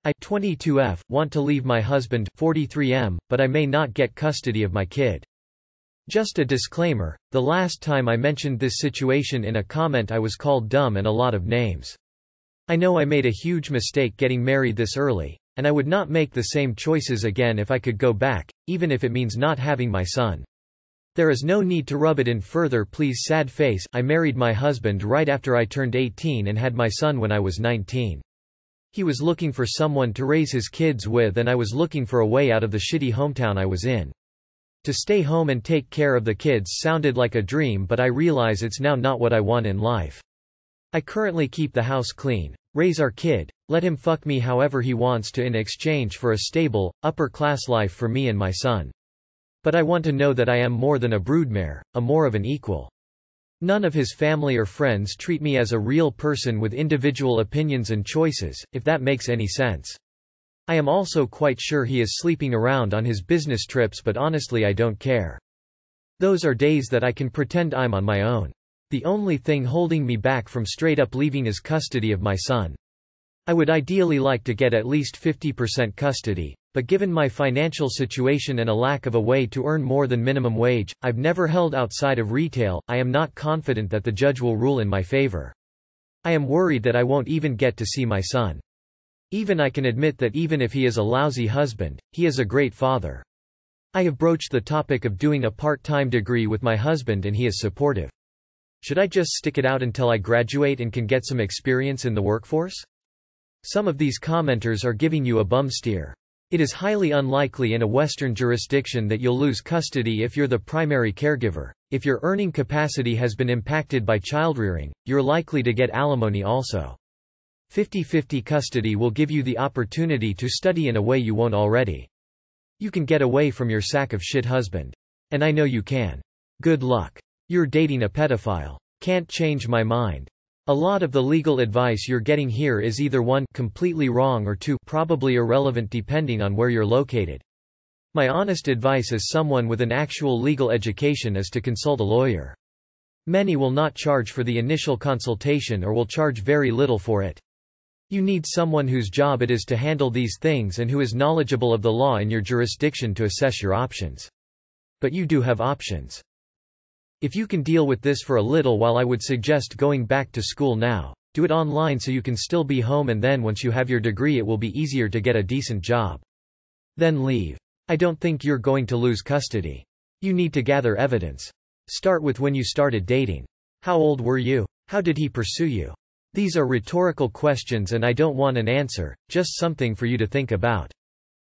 I 22F want to leave my husband 43M, but I may not get custody of my kid. Just a disclaimer, the last time I mentioned this situation in a comment I was called dumb and a lot of names. I know I made a huge mistake getting married this early, and I would not make the same choices again if I could go back, even if it means not having my son. There is no need to rub it in further, please. Sad face. I married my husband right after I turned 18 and had my son when I was 19. He was looking for someone to raise his kids with, and I was looking for a way out of the shitty hometown I was in. To stay home and take care of the kids sounded like a dream, but I realize it's now not what I want in life. I currently keep the house clean, raise our kid, let him fuck me however he wants to in exchange for a stable, upper-class life for me and my son. But I want to know that I am more than a broodmare, more of an equal. None of his family or friends treat me as a real person with individual opinions and choices, if that makes any sense. I am also quite sure he is sleeping around on his business trips, but honestly I don't care. Those are days that I can pretend I'm on my own. The only thing holding me back from straight up leaving is custody of my son. I would ideally like to get at least 50% custody, but given my financial situation and a lack of a way to earn more than minimum wage, I've never held outside of retail. I am not confident that the judge will rule in my favor. I am worried that I won't even get to see my son. Even I can admit that even if he is a lousy husband, he is a great father. I have broached the topic of doing a part-time degree with my husband and he is supportive. Should I just stick it out until I graduate and can get some experience in the workforce? Some of these commenters are giving you a bum steer. It is highly unlikely in a Western jurisdiction that you'll lose custody if you're the primary caregiver. If your earning capacity has been impacted by childrearing, you're likely to get alimony also. 50-50 custody will give you the opportunity to study in a way you won't already. You can get away from your sack of shit husband. And I know you can. Good luck. You're dating a pedophile. Can't change my mind. A lot of the legal advice you're getting here is either 1, completely wrong, or 2, probably irrelevant depending on where you're located. My honest advice as someone with an actual legal education is to consult a lawyer. Many will not charge for the initial consultation or will charge very little for it. You need someone whose job it is to handle these things and who is knowledgeable of the law in your jurisdiction to assess your options. But you do have options. If you can deal with this for a little while, I would suggest going back to school now. Do it online so you can still be home, and then once you have your degree it will be easier to get a decent job. Then leave. I don't think you're going to lose custody. You need to gather evidence. Start with when you started dating. How old were you? How did he pursue you? These are rhetorical questions and I don't want an answer, just something for you to think about.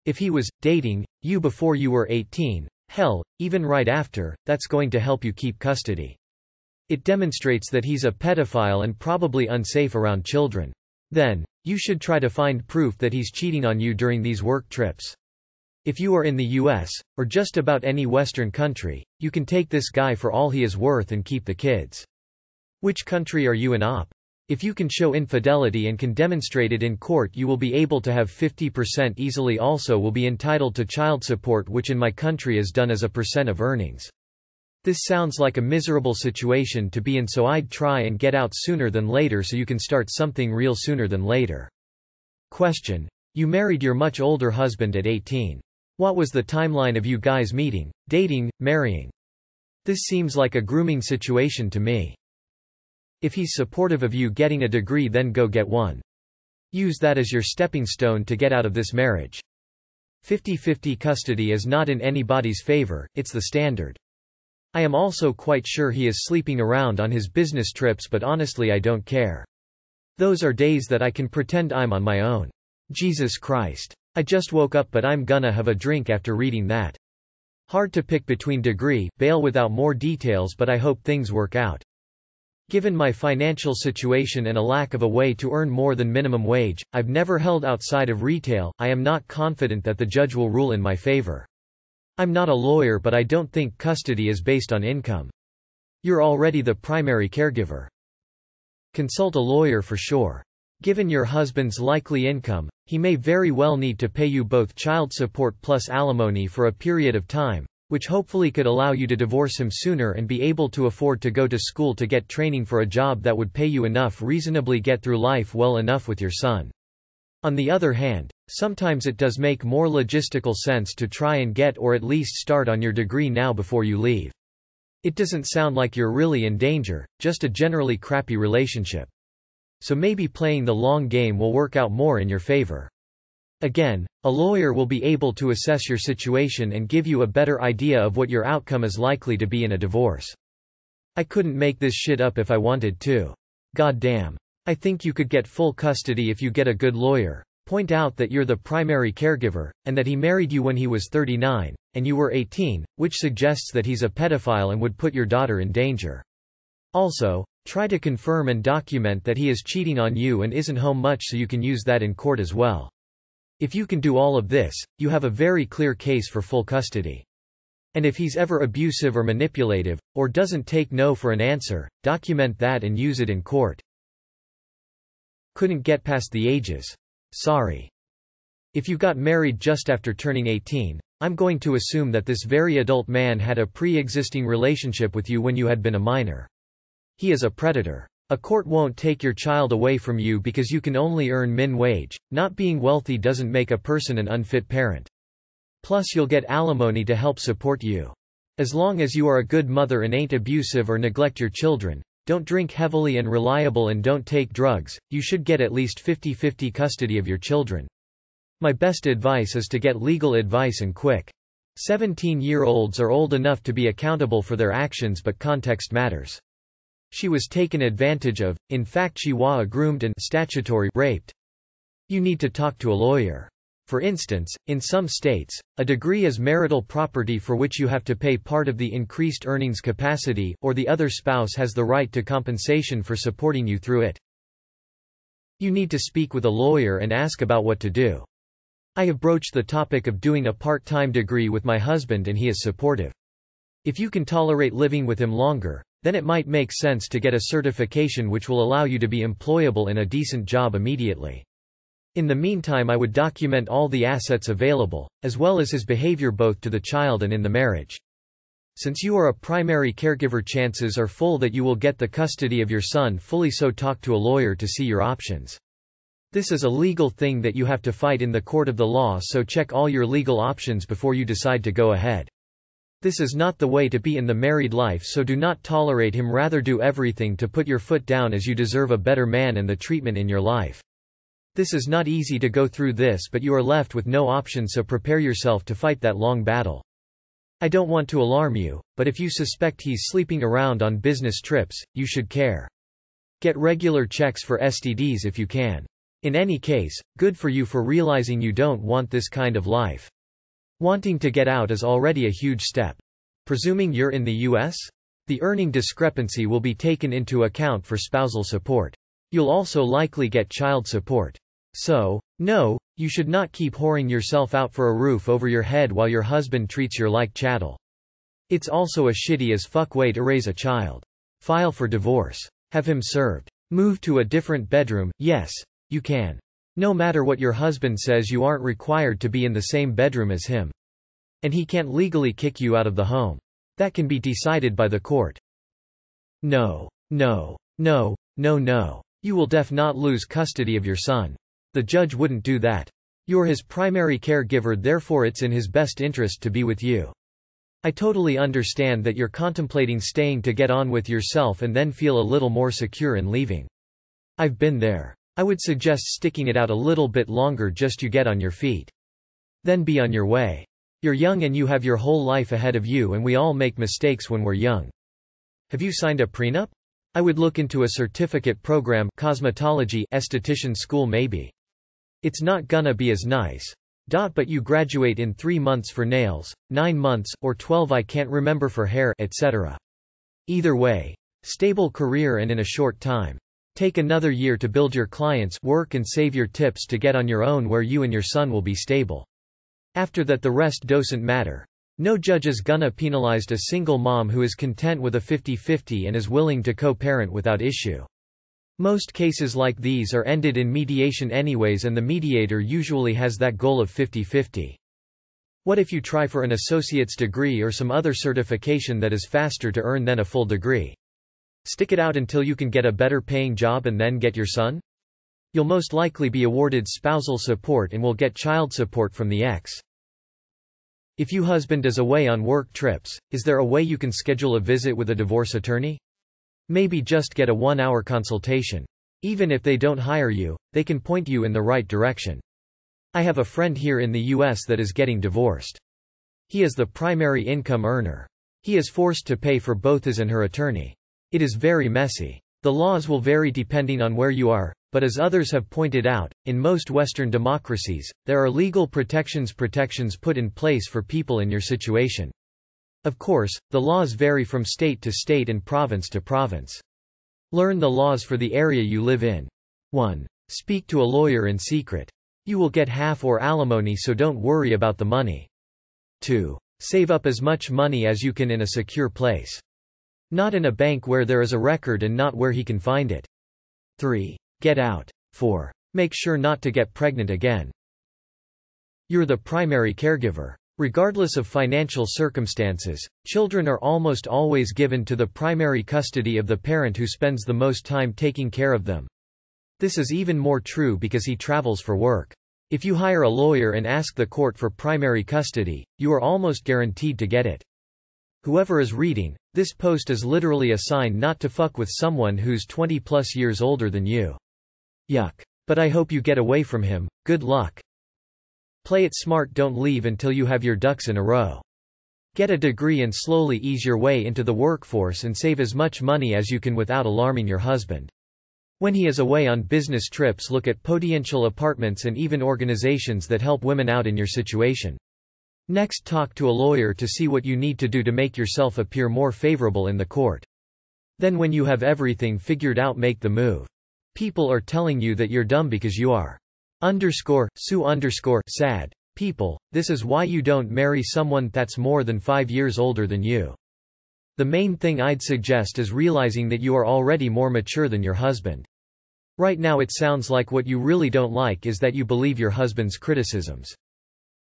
If he was dating you before you were 18, hell, even right after, that's going to help you keep custody. It demonstrates that he's a pedophile and probably unsafe around children. Then, you should try to find proof that he's cheating on you during these work trips. If you are in the US, or just about any Western country, you can take this guy for all he is worth and keep the kids. Which country are you in op? If you can show infidelity and can demonstrate it in court, you will be able to have 50% easily. Also will be entitled to child support, which in my country is done as a percent of earnings. This sounds like a miserable situation to be in, so I'd try and get out sooner than later so you can start something real sooner than later. Question. You married your much older husband at 18. What was the timeline of you guys meeting, dating, marrying? This seems like a grooming situation to me. If he's supportive of you getting a degree, then go get one. Use that as your stepping stone to get out of this marriage. 50-50 custody is not in anybody's favor, it's the standard. I am also quite sure he is sleeping around on his business trips, but honestly I don't care. Those are days that I can pretend I'm on my own. Jesus Christ. I just woke up, but I'm gonna have a drink after reading that. Hard to pick between degree, bail without more details, but I hope things work out. Given my financial situation and a lack of a way to earn more than minimum wage, I've never held outside of retail. I am not confident that the judge will rule in my favor. I'm not a lawyer, but I don't think custody is based on income. You're already the primary caregiver. Consult a lawyer for sure. Given your husband's likely income, he may very well need to pay you both child support plus alimony for a period of time, which hopefully could allow you to divorce him sooner and be able to afford to go to school to get training for a job that would pay you enough reasonably get through life well enough with your son. On the other hand, sometimes it does make more logistical sense to try and get or at least start on your degree now before you leave. It doesn't sound like you're really in danger, just a generally crappy relationship. So maybe playing the long game will work out more in your favor. Again, a lawyer will be able to assess your situation and give you a better idea of what your outcome is likely to be in a divorce. I couldn't make this shit up if I wanted to. Goddamn. I think you could get full custody if you get a good lawyer. Point out that you're the primary caregiver, and that he married you when he was 39, and you were 18, which suggests that he's a pedophile and would put your daughter in danger. Also, try to confirm and document that he is cheating on you and isn't home much so you can use that in court as well. If you can do all of this, you have a very clear case for full custody. And if he's ever abusive or manipulative, or doesn't take no for an answer, document that and use it in court. Couldn't get past the ages. Sorry. If you got married just after turning 18, I'm going to assume that this very adult man had a pre-existing relationship with you when you had been a minor. He is a predator. A court won't take your child away from you because you can only earn min wage. Not being wealthy doesn't make a person an unfit parent. Plus you'll get alimony to help support you. As long as you are a good mother and ain't abusive or neglect your children, don't drink heavily and reliable and don't take drugs, you should get at least 50-50 custody of your children. My best advice is to get legal advice and quick. 17-year-olds are old enough to be accountable for their actions, but context matters. She was taken advantage of, in fact she was groomed and statutory raped. You need to talk to a lawyer. For instance, in some states, a degree is marital property for which you have to pay part of the increased earnings capacity, or the other spouse has the right to compensation for supporting you through it. You need to speak with a lawyer and ask about what to do. I have broached the topic of doing a part-time degree with my husband and he is supportive. If you can tolerate living with him longer, then it might make sense to get a certification which will allow you to be employable in a decent job immediately. In the meantime, I would document all the assets available, as well as his behavior both to the child and in the marriage. Since you are a primary caregiver, chances are full that you will get the custody of your son fully, so talk to a lawyer to see your options. This is a legal thing that you have to fight in the court of the law, so check all your legal options before you decide to go ahead. This is not the way to be in the married life, so do not tolerate him, rather do everything to put your foot down, as you deserve a better man and the treatment in your life. This is not easy to go through this, but you are left with no option, so prepare yourself to fight that long battle. I don't want to alarm you, but if you suspect he's sleeping around on business trips, you should care. Get regular checks for STDs if you can. In any case, good for you for realizing you don't want this kind of life. Wanting to get out is already a huge step. Presuming you're in the US? The earning discrepancy will be taken into account for spousal support. You'll also likely get child support. So, no, you should not keep whoring yourself out for a roof over your head while your husband treats you like chattel. It's also a shitty as fuck way to raise a child. File for divorce. Have him served. Move to a different bedroom. Yes, you can. No matter what your husband says, you aren't required to be in the same bedroom as him. And he can't legally kick you out of the home. That can be decided by the court. No. No. No. No. No. You will not lose custody of your son. The judge wouldn't do that. You're his primary caregiver, therefore it's in his best interest to be with you. I totally understand that you're contemplating staying to get on with yourself and then feel a little more secure in leaving. I've been there. I would suggest sticking it out a little bit longer, just you get on your feet. Then be on your way. You're young and you have your whole life ahead of you, and we all make mistakes when we're young. Have you signed a prenup? I would look into a certificate program, cosmetology, esthetician school maybe. It's not gonna be as nice. But you graduate in 3 months for nails, 9 months, or 12 I can't remember for hair, etc. Either way, stable career and in a short time. Take another year to build your clients' work and save your tips to get on your own where you and your son will be stable. After that the rest doesn't matter. No judge is gonna penalize a single mom who is content with a 50-50 and is willing to co-parent without issue. Most cases like these are ended in mediation anyways, and the mediator usually has that goal of 50-50. What if you try for an associate's degree or some other certification that is faster to earn than a full degree? Stick it out until you can get a better paying job and then get your son? You'll most likely be awarded spousal support and will get child support from the ex. If your husband is away on work trips, is there a way you can schedule a visit with a divorce attorney? Maybe just get a 1-hour consultation. Even if they don't hire you, they can point you in the right direction. I have a friend here in the US that is getting divorced. He is the primary income earner. He is forced to pay for both his and her attorney. It is very messy. The laws will vary depending on where you are, but as others have pointed out, in most Western democracies, there are legal protections put in place for people in your situation. Of course, the laws vary from state to state and province to province. Learn the laws for the area you live in. 1. Speak to a lawyer in secret. You will get half or alimony, so don't worry about the money. 2. Save up as much money as you can in a secure place. Not in a bank where there is a record and not where he can find it. 3. Get out. 4. Make sure not to get pregnant again. You're the primary caregiver. Regardless of financial circumstances, children are almost always given to the primary custody of the parent who spends the most time taking care of them. This is even more true because he travels for work. If you hire a lawyer and ask the court for primary custody, you are almost guaranteed to get it. Whoever is reading, this post is literally a sign not to fuck with someone who's 20+ years older than you. Yuck. But I hope you get away from him. Good luck. Play it smart, don't leave until you have your ducks in a row. Get a degree and slowly ease your way into the workforce and save as much money as you can without alarming your husband. When he is away on business trips, look at potential apartments and even organizations that help women out in your situation. Next, talk to a lawyer to see what you need to do to make yourself appear more favorable in the court. Then when you have everything figured out, make the move. People are telling you that you're dumb because you are sad. People, this is why you don't marry someone that's more than 5 years older than you. The main thing I'd suggest is realizing that you are already more mature than your husband. Right now it sounds like what you really don't like is that you believe your husband's criticisms.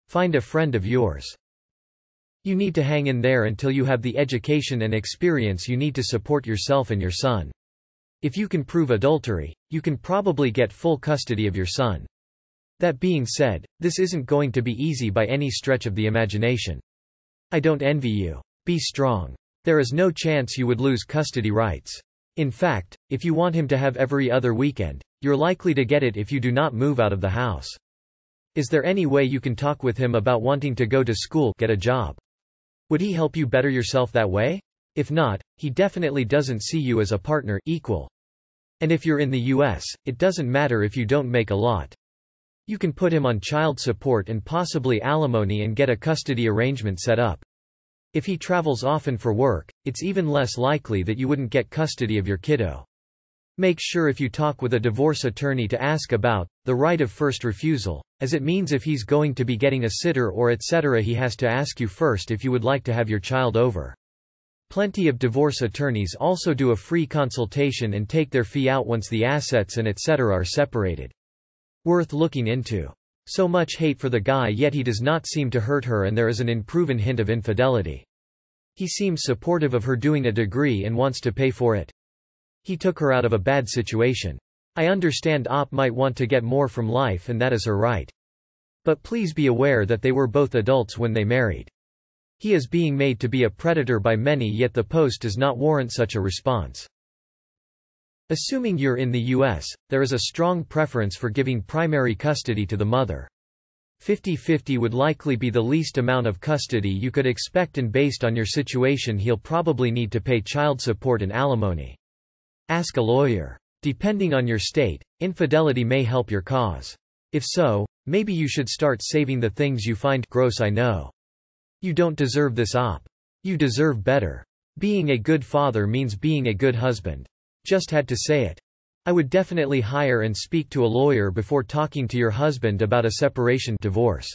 Find a friend of yours. You need to hang in there until you have the education and experience you need to support yourself and your son. If you can prove adultery, you can probably get full custody of your son. That being said, this isn't going to be easy by any stretch of the imagination. I don't envy you. Be strong. There is no chance you would lose custody rights. In fact, if you want him to have every other weekend, you're likely to get it if you do not move out of the house. Is there any way you can talk with him about wanting to go to school, get a job? Would he help you better yourself that way? If not, he definitely doesn't see you as a partner, equal. And if you're in the US, it doesn't matter if you don't make a lot. You can put him on child support and possibly alimony and get a custody arrangement set up. If he travels often for work, it's even less likely that you wouldn't get custody of your kiddo. Make sure if you talk with a divorce attorney to ask about the right of first refusal, as it means if he's going to be getting a sitter or etc. he has to ask you first if you would like to have your child over. Plenty of divorce attorneys also do a free consultation and take their fee out once the assets and etc. are separated. Worth looking into. So much hate for the guy, yet he does not seem to hurt her, and there is an unproven hint of infidelity. He seems supportive of her doing a degree and wants to pay for it. He took her out of a bad situation. I understand Op might want to get more from life, and that is her right. But please be aware that they were both adults when they married. He is being made to be a predator by many, yet the post does not warrant such a response. Assuming you're in the US, there is a strong preference for giving primary custody to the mother. 50-50 would likely be the least amount of custody you could expect, and based on your situation he'll probably need to pay child support and alimony. Ask a lawyer. Depending on your state, infidelity may help your cause. If so, maybe you should start saving the things you find gross. I know. You don't deserve this, Op. You deserve better. Being a good father means being a good husband. Just had to say it. I would definitely hire and speak to a lawyer before talking to your husband about a separation divorce.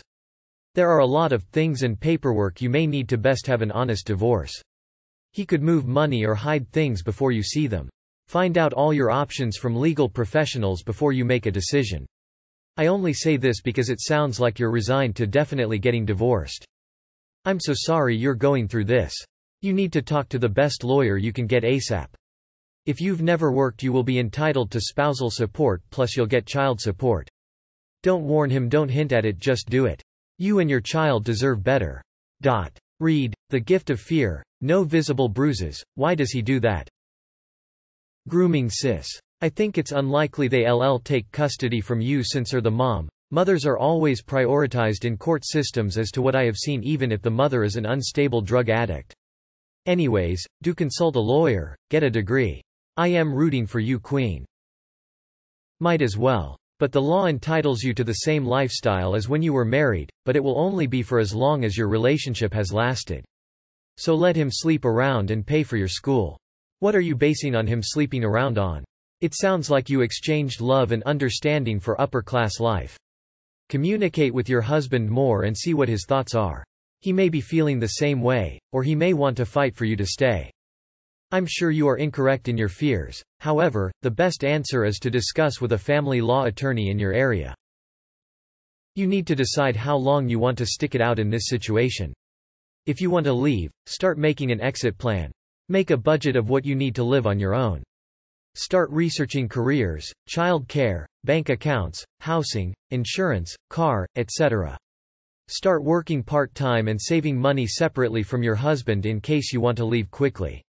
There are a lot of things and paperwork you may need to best have an honest divorce. He could move money or hide things before you see them. Find out all your options from legal professionals before you make a decision. I only say this because it sounds like you're resigned to definitely getting divorced. I'm so sorry you're going through this. You need to talk to the best lawyer you can get ASAP. If you've never worked, you will be entitled to spousal support, plus you'll get child support. Don't warn him, don't hint at it, just do it. You and your child deserve better. Read The Gift of Fear. No visible bruises. Why does he do that? Grooming sis. I think it's unlikely they'll take custody from you since you're the mom. Mothers are always prioritized in court systems as to what I have seen, even if the mother is an unstable drug addict. Anyways, do consult a lawyer, get a degree. I am rooting for you, Queen. Might as well. But the law entitles you to the same lifestyle as when you were married, but it will only be for as long as your relationship has lasted. So let him sleep around and pay for your school. What are you basing on him sleeping around on? It sounds like you exchanged love and understanding for upper-class life. Communicate with your husband more and see what his thoughts are. He may be feeling the same way, or he may want to fight for you to stay. I'm sure you are incorrect in your fears. However, the best answer is to discuss with a family law attorney in your area. You need to decide how long you want to stick it out in this situation. If you want to leave, start making an exit plan. Make a budget of what you need to live on your own. Start researching careers, child care, bank accounts, housing, insurance, car, etc. Start working part-time and saving money separately from your husband in case you want to leave quickly.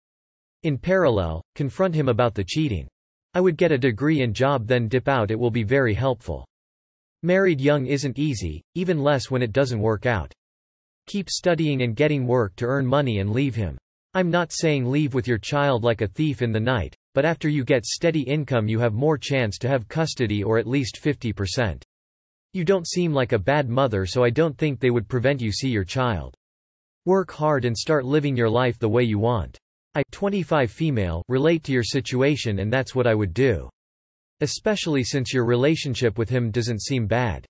In parallel, confront him about the cheating. I would get a degree and job, then dip out. It will be very helpful. Married young isn't easy, even less when it doesn't work out. Keep studying and getting work to earn money and leave him. I'm not saying leave with your child like a thief in the night, but after you get steady income you have more chance to have custody, or at least 50%. You don't seem like a bad mother, so I don't think they would prevent you see your child. Work hard and start living your life the way you want. I, 25 female, relate to your situation, and that's what I would do. Especially since your relationship with him doesn't seem bad.